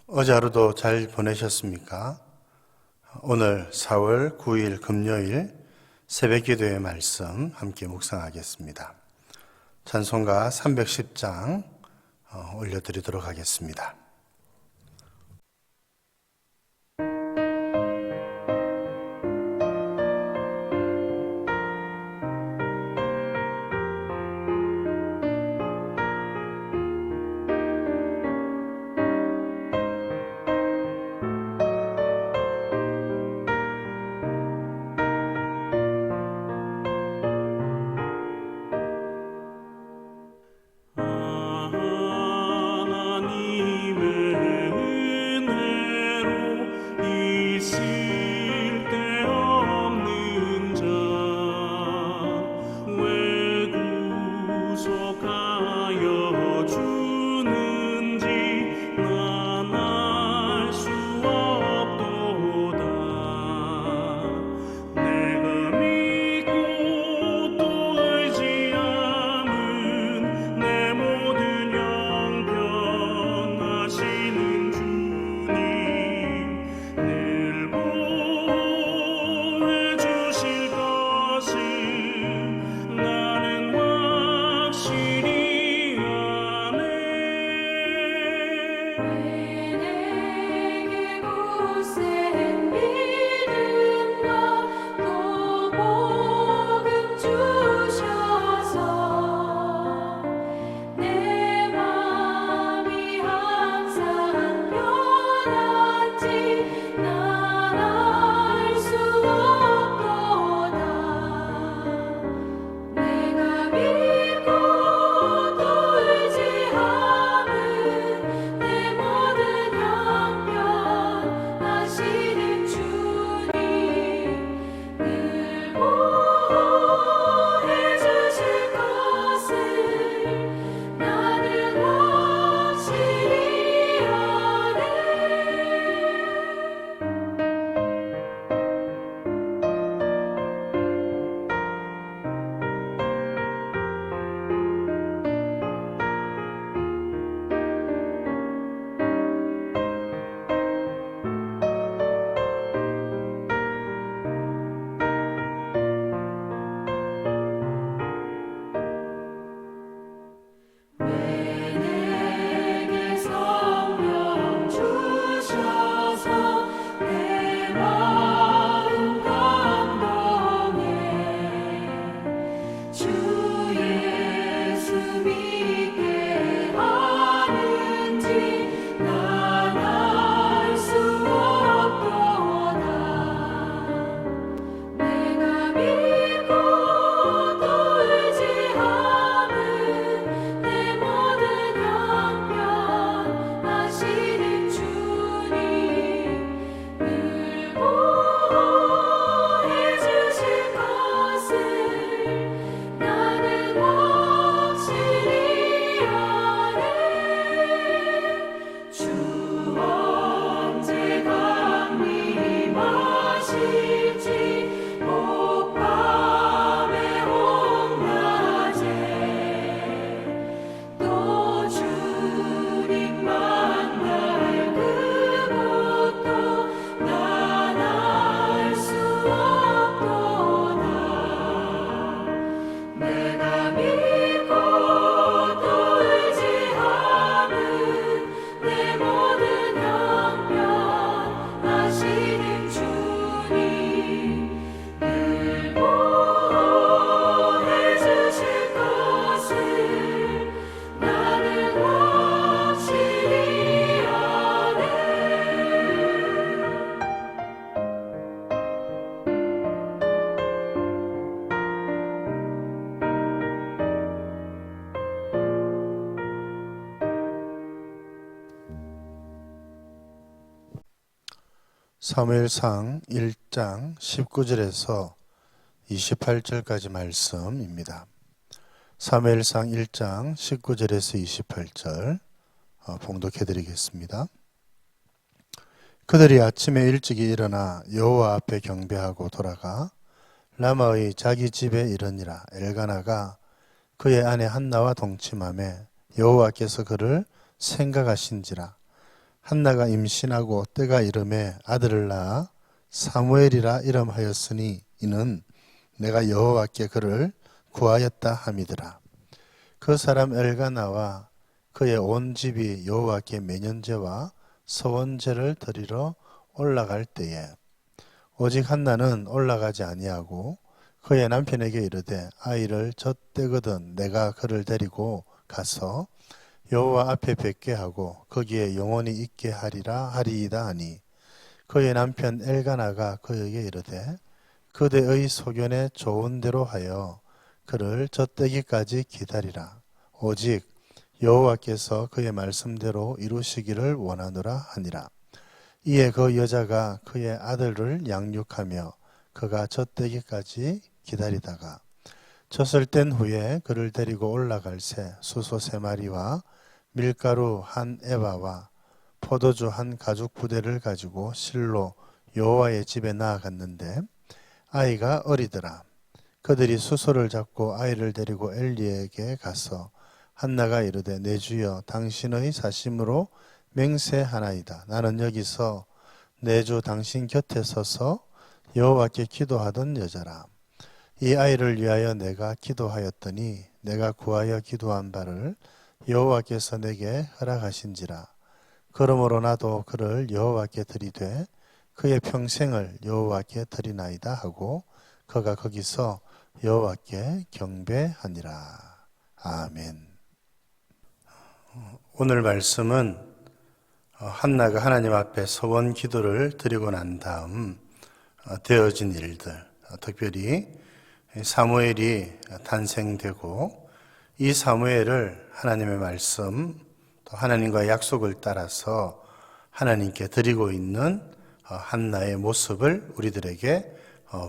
어제 하루도 잘 보내셨습니까? 오늘 4월 9일 금요일 새벽 기도의 말씀 함께 묵상하겠습니다. 찬송가 310장 올려드리도록 하겠습니다. 사무엘상 1장 19절에서 28절까지 말씀입니다. 사무엘상 1장 19절에서 28절 봉독해 드리겠습니다. 그들이 아침에 일찍이 일어나 여호와 앞에 경배하고 돌아가 라마의 자기 집에 이르니라. 엘가나가 그의 아내 한나와 동침하매 여호와께서 그를 생각하신지라. 한나가 임신하고 때가 이름에 아들을 낳아 사무엘이라 이름하였으니 이는 내가 여호와께 그를 구하였다 함이더라. 그 사람 엘가나와 그의 온 집이 여호와께 매년제와 서원제를 드리러 올라갈 때에 오직 한나는 올라가지 아니하고 그의 남편에게 이르되 아이를 젖대거든 내가 그를 데리고 가서 여호와 앞에 뵙게 하고 거기에 영원히 있게 하리이다 하니 그의 남편 엘가나가 그에게 이르되 그대의 소견에 좋은 대로 하여 그를 젖대기까지 기다리라. 오직 여호와께서 그의 말씀대로 이루시기를 원하노라 하니라. 이에 그 여자가 그의 아들을 양육하며 그가 젖대기까지 기다리다가 젖을 뗀 후에 그를 데리고 올라갈새 수소 3마리와 밀가루 1에바와 포도주 1가죽 부대를 가지고 실로 여호와의 집에 나아갔는데 아이가 어리더라. 그들이 수소를 잡고 아이를 데리고 엘리에게 가서 한나가 이르되 내 주여 당신의 사심으로 맹세하나이다. 나는 여기서 내 주 당신 곁에 서서 여호와께 기도하던 여자라. 이 아이를 위하여 내가 기도하였더니 내가 구하여 기도한 바를 여호와께서 내게 허락하신지라. 그러므로 나도 그를 여호와께 드리되 그의 평생을 여호와께 드리나이다 하고 그가 거기서 여호와께 경배하니라. 아멘. 오늘 말씀은 한나가 하나님 앞에 서원 기도를 드리고 난 다음 되어진 일들, 특별히 사무엘이 탄생되고 이 사무엘을 하나님의 말씀, 또 하나님과의 약속을 따라서 하나님께 드리고 있는 한나의 모습을 우리들에게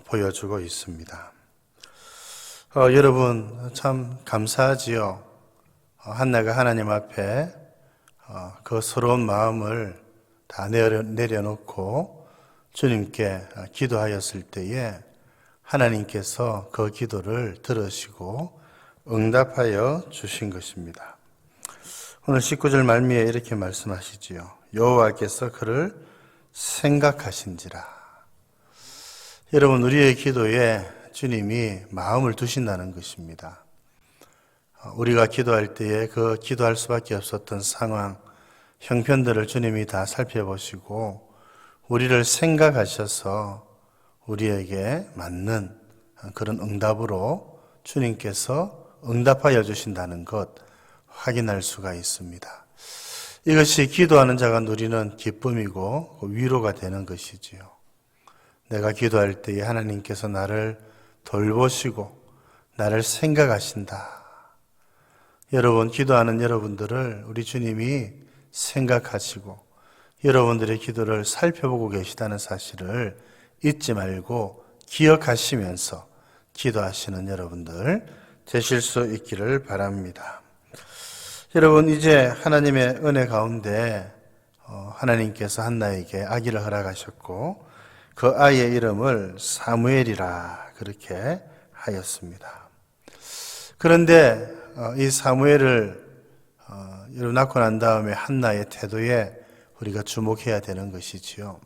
보여주고 있습니다. 여러분 참 감사하지요. 한나가 하나님 앞에 그 서러운 마음을 다 내려놓고 주님께 기도하였을 때에 하나님께서 그 기도를 들으시고 응답하여 주신 것입니다. 오늘 19절 말미에 이렇게 말씀하시지요. 여호와께서 그를 생각하신지라. 여러분 우리의 기도에 주님이 마음을 두신다는 것입니다. 우리가 기도할 때에 그 기도할 수밖에 없었던 상황, 형편들을 주님이 다 살펴보시고 우리를 생각하셔서 우리에게 맞는 그런 응답으로 주님께서 응답하여 주신다는 것 확인할 수가 있습니다. 이것이 기도하는 자가 누리는 기쁨이고 위로가 되는 것이지요. 내가 기도할 때에 하나님께서 나를 돌보시고 나를 생각하신다. 여러분 기도하는 여러분들을 우리 주님이 생각하시고 여러분들의 기도를 살펴보고 계시다는 사실을 잊지 말고 기억하시면서 기도하시는 여러분들 되실 수 있기를 바랍니다. 여러분 이제 하나님의 은혜 가운데 하나님께서 한나에게 아기를 허락하셨고 그 아이의 이름을 사무엘이라 그렇게 하였습니다. 그런데 이 사무엘을 낳고 난 다음에 한나의 태도에 우리가 주목해야 되는 것이지요.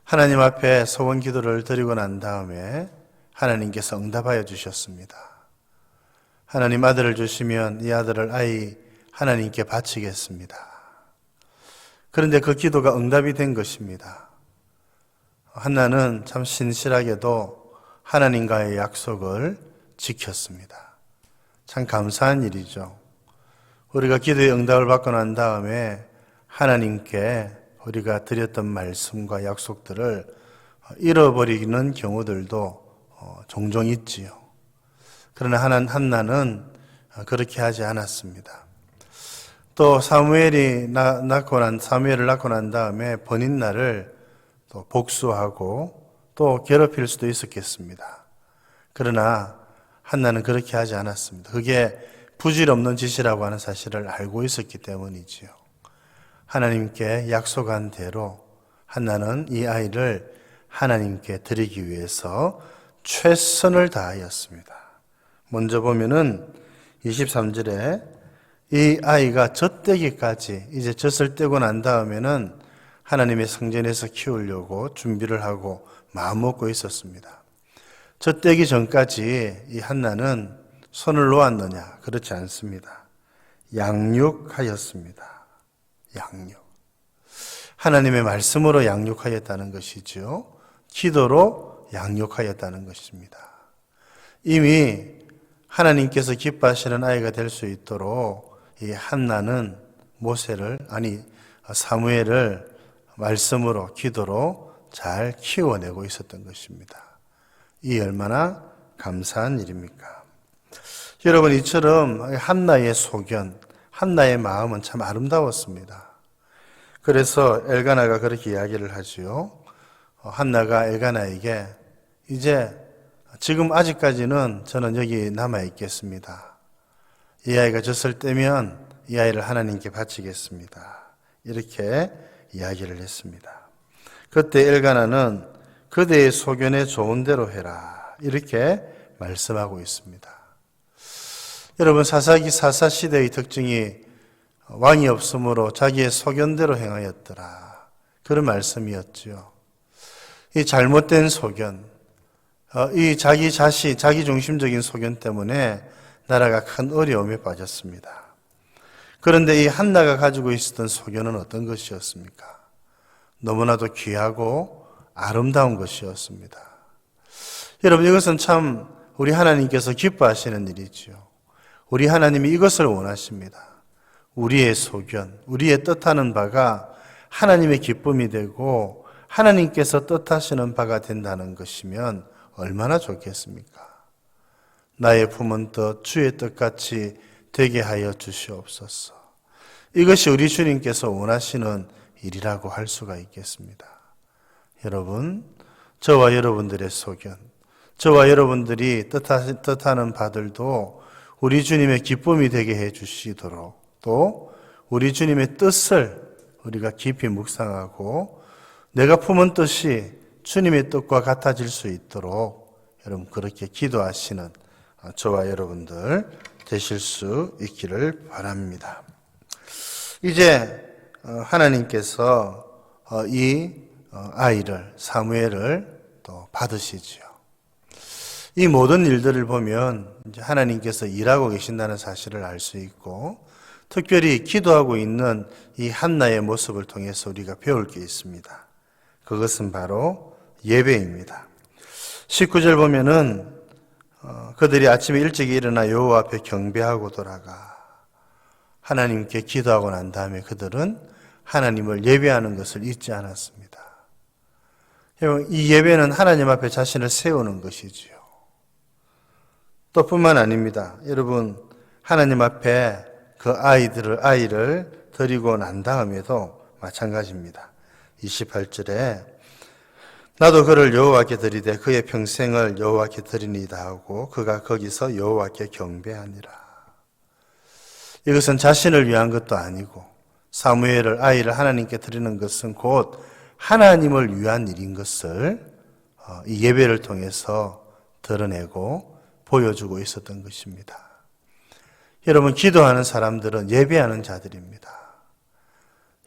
하나님 앞에 소원 기도를 드리고 난 다음에 하나님께서 응답하여 주셨습니다. 하나님 아들을 주시면 이 아들을 하나님께 바치겠습니다. 그런데 그 기도가 응답이 된 것입니다. 한나는 참 신실하게도 하나님과의 약속을 지켰습니다. 참 감사한 일이죠. 우리가 기도의 응답을 받고 난 다음에 하나님께 우리가 드렸던 말씀과 약속들을 잃어버리는 경우들도 종종 있지요. 그러나 한나는 그렇게 하지 않았습니다. 또 사무엘을 낳고 난 다음에 번인날을 또 복수하고 또 괴롭힐 수도 있었겠습니다. 그러나 한나는 그렇게 하지 않았습니다. 그게 부질없는 짓이라고 하는 사실을 알고 있었기 때문이지요. 하나님께 약속한 대로 한나는 이 아이를 하나님께 드리기 위해서 최선을 다하였습니다. 먼저 보면은 23절에 이 아이가 젖되기까지 이제 젖을 떼고 난 다음에는 하나님의 성전에서 키우려고 준비를 하고 마음먹고 있었습니다. 젖되기 전까지 이 한나는 손을 놓았느냐? 그렇지 않습니다. 양육하였습니다. 양육. 하나님의 말씀으로 양육하였다는 것이죠. 기도로 양육하였다는 것입니다. 이미 하나님께서 기뻐하시는 아이가 될 수 있도록 이 한나는 사무엘을 말씀으로 기도로 잘 키워내고 있었던 것입니다. 이 얼마나 감사한 일입니까? 여러분, 이처럼 한나의 소견, 한나의 마음은 참 아름다웠습니다. 그래서 엘가나가 그렇게 이야기를 하지요. 한나가 엘가나에게 이제 지금 아직까지는 저는 여기 남아 있겠습니다. 이 아이가 젖을 떼면 이 아이를 하나님께 바치겠습니다. 이렇게 이야기를 했습니다. 그때 엘가나는 그대의 소견에 좋은 대로 해라. 이렇게 말씀하고 있습니다. 여러분, 사사 시대의 특징이 왕이 없으므로 자기의 소견대로 행하였더라. 그런 말씀이었죠. 이 잘못된 소견, 이 자기 중심적인 소견 때문에 나라가 큰 어려움에 빠졌습니다. 그런데 이 한나가 가지고 있었던 소견은 어떤 것이었습니까? 너무나도 귀하고 아름다운 것이었습니다. 여러분, 이것은 참 우리 하나님께서 기뻐하시는 일이지요. 우리 하나님이 이것을 원하십니다. 우리의 소견, 우리의 뜻하는 바가 하나님의 기쁨이 되고 하나님께서 뜻하시는 바가 된다는 것이면 얼마나 좋겠습니까? 나의 품은 뜻, 주의 뜻같이 되게 하여 주시옵소서. 이것이 우리 주님께서 원하시는 일이라고 할 수가 있겠습니다. 여러분, 저와 여러분들의 소견, 저와 여러분들이 뜻하는 바들도 우리 주님의 기쁨이 되게 해 주시도록, 또 우리 주님의 뜻을 우리가 깊이 묵상하고 내가 품은 뜻이 주님의 뜻과 같아질 수 있도록 여러분 그렇게 기도하시는 저와 여러분들 되실 수 있기를 바랍니다. 이제 하나님께서 이 아이를, 사무엘을 또 받으시지요. 이 모든 일들을 보면 이제 하나님께서 일하고 계신다는 사실을 알 수 있고, 특별히 기도하고 있는 이 한나의 모습을 통해서 우리가 배울 게 있습니다. 그것은 바로 예배입니다. 19절 보면은 그들이 아침에 일찍 일어나 여호와 앞에 경배하고 돌아가. 하나님께 기도하고 난 다음에 그들은 하나님을 예배하는 것을 잊지 않았습니다. 이 예배는 하나님 앞에 자신을 세우는 것이지요. 또 뿐만 아닙니다. 여러분, 하나님 앞에 그 아이를 드리고 난 다음에도 마찬가지입니다. 28절에 나도 그를 여호와께 드리되 그의 평생을 여호와께 드리니다 하고 그가 거기서 여호와께 경배하니라. 이것은 자신을 위한 것도 아니고 사무엘을 아이를 하나님께 드리는 것은 곧 하나님을 위한 일인 것을 이 예배를 통해서 드러내고 보여주고 있었던 것입니다. 여러분, 기도하는 사람들은 예배하는 자들입니다.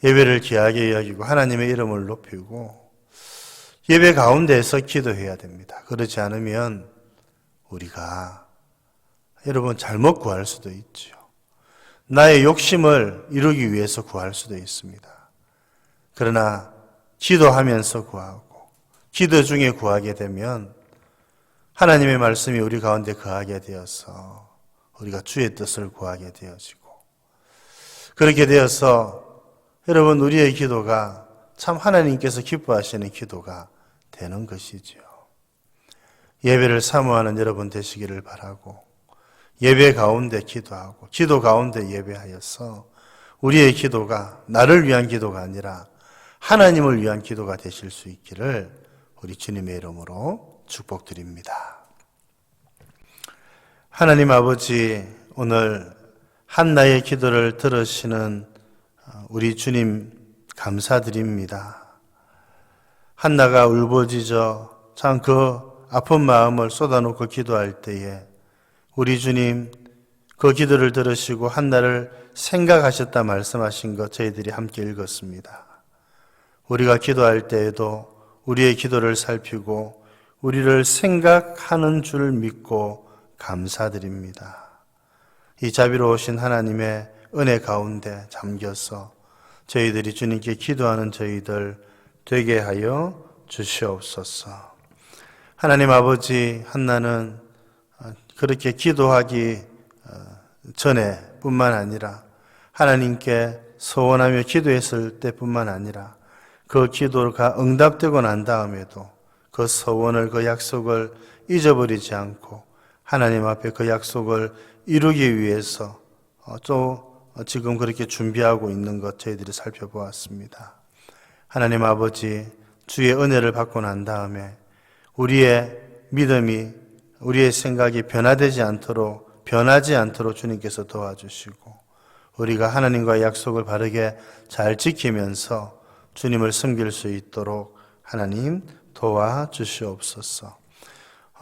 예배를 귀하게 여기고 하나님의 이름을 높이고 예배 가운데에서 기도해야 됩니다. 그렇지 않으면 우리가 여러분 잘못 구할 수도 있죠. 나의 욕심을 이루기 위해서 구할 수도 있습니다. 그러나 기도하면서 구하고 기도 중에 구하게 되면 하나님의 말씀이 우리 가운데 거하게 되어서 우리가 주의 뜻을 구하게 되어지고, 그렇게 되어서 여러분 우리의 기도가 참 하나님께서 기뻐하시는 기도가 되는 것이지요. 예배를 사모하는 여러분 되시기를 바라고, 예배 가운데 기도하고 기도 가운데 예배하여서 우리의 기도가 나를 위한 기도가 아니라 하나님을 위한 기도가 되실 수 있기를 우리 주님의 이름으로 축복드립니다. 하나님 아버지, 오늘 한나의 기도를 들으시는 우리 주님 감사드립니다. 한나가 울부짖어 참 그 아픈 마음을 쏟아놓고 기도할 때에 우리 주님 그 기도를 들으시고 한나를 생각하셨다 말씀하신 것 저희들이 함께 읽었습니다. 우리가 기도할 때에도 우리의 기도를 살피고 우리를 생각하는 줄 믿고 감사드립니다. 이 자비로우신 하나님의 은혜 가운데 잠겨서 저희들이 주님께 기도하는 저희들 되게 하여 주시옵소서. 하나님 아버지, 한나는 그렇게 기도하기 전에 뿐만 아니라 하나님께 소원하며 기도했을 때뿐만 아니라 그 기도가 응답되고 난 다음에도 그 소원을, 그 약속을 잊어버리지 않고 하나님 앞에 그 약속을 이루기 위해서 또 지금 그렇게 준비하고 있는 것 저희들이 살펴보았습니다. 하나님 아버지, 주의 은혜를 받고 난 다음에 우리의 믿음이, 우리의 생각이 변하지 않도록 주님께서 도와주시고 우리가 하나님과의 약속을 바르게 잘 지키면서 주님을 섬길 수 있도록 하나님 도와주시옵소서.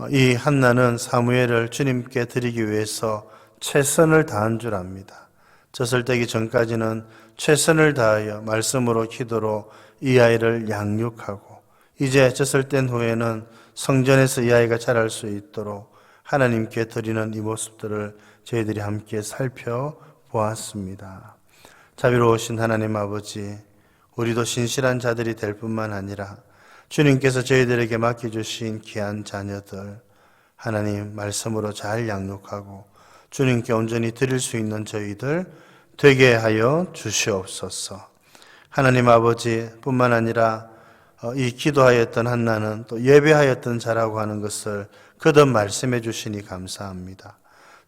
이 한나는 사무엘을 주님께 드리기 위해서 최선을 다한 줄 압니다. 젖을떼기 전까지는 최선을 다하여 말씀으로 기도로 이 아이를 양육하고 이제 젖을뗀 후에는 성전에서 이 아이가 자랄 수 있도록 하나님께 드리는 이 모습들을 저희들이 함께 살펴보았습니다. 자비로우신 하나님 아버지, 우리도 신실한 자들이 될 뿐만 아니라 주님께서 저희들에게 맡겨주신 귀한 자녀들 하나님 말씀으로 잘 양육하고 주님께 온전히 드릴 수 있는 저희들 되게 하여 주시옵소서. 하나님 아버지 뿐만 아니라 이 기도하였던 한나는 또 예배하였던 자라고 하는 것을 거듭 말씀해 주시니 감사합니다.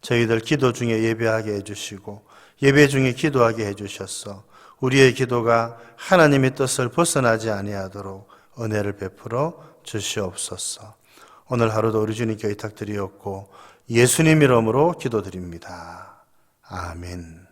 저희들 기도 중에 예배하게 해주시고 예배 중에 기도하게 해주셔서 우리의 기도가 하나님의 뜻을 벗어나지 아니하도록 은혜를 베풀어 주시옵소서. 오늘 하루도 우리 주님께 의탁드리었고 예수님 이름으로 기도드립니다. 아멘.